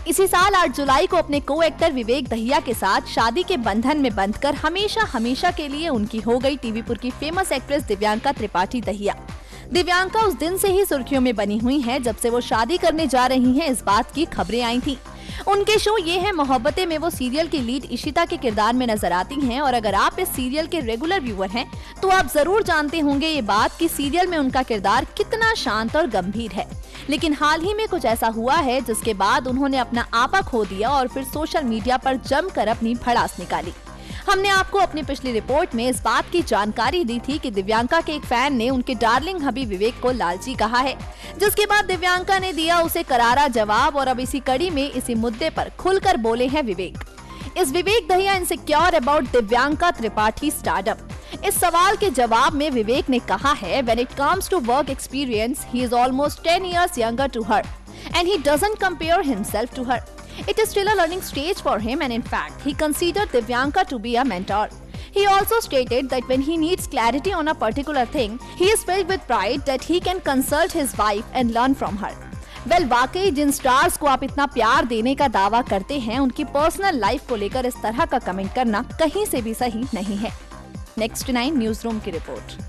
इसी साल 8 जुलाई को अपने को एक्टर विवेक दहिया के साथ शादी के बंधन में बंधकर हमेशा हमेशा के लिए उनकी हो गई टीवीपुर की फेमस एक्ट्रेस दिव्यांका त्रिपाठी दहिया। दिव्यांका उस दिन से ही सुर्खियों में बनी हुई हैं जब से वो शादी करने जा रही हैं, इस बात की खबरें आई थी। उनके शो ये है मोहब्बतें में वो सीरियल की लीड इशिता के किरदार में नजर आती हैं और अगर आप इस सीरियल के रेगुलर व्यूअर हैं तो आप जरूर जानते होंगे ये बात कि सीरियल में उनका किरदार कितना शांत और गंभीर है। लेकिन हाल ही में कुछ ऐसा हुआ है जिसके बाद उन्होंने अपना आपा खो दिया और फिर सोशल मीडिया पर जमकर अपनी भड़ास निकाली। हमने आपको अपनी पिछली रिपोर्ट में इस बात की जानकारी दी थी कि दिव्यांका के एक फैन ने उनके डार्लिंग हबी विवेक को लालची कहा है, जिसके बाद दिव्यांका ने दिया उसे करारा जवाब और अब इसी कड़ी में इसी मुद्दे पर खुलकर बोले हैं विवेक। इस Vivek Dahiya insecure about Divyanka Tripathi startup. इस सवाल के जवाब में विवेक ने कहा है, when it comes to work experience, he is almost 10 years younger to her, and he doesn't compare himself to her. It is still a learning stage for him, and in fact, he considered Divyanga to be a mentor. He also stated that when he needs clarity on a particular thing, he is filled with pride that he can consult his wife and learn from her. Well, वाकई जिन stars को आप इतना प्यार देने का दावा करते हैं, उनकी पर्सनल लाइफ को लेकर इस तरह का कमेंट करना कहीं से भी सही नहीं है। नेक्स्ट 9 न्यूज रूम की रिपोर्ट।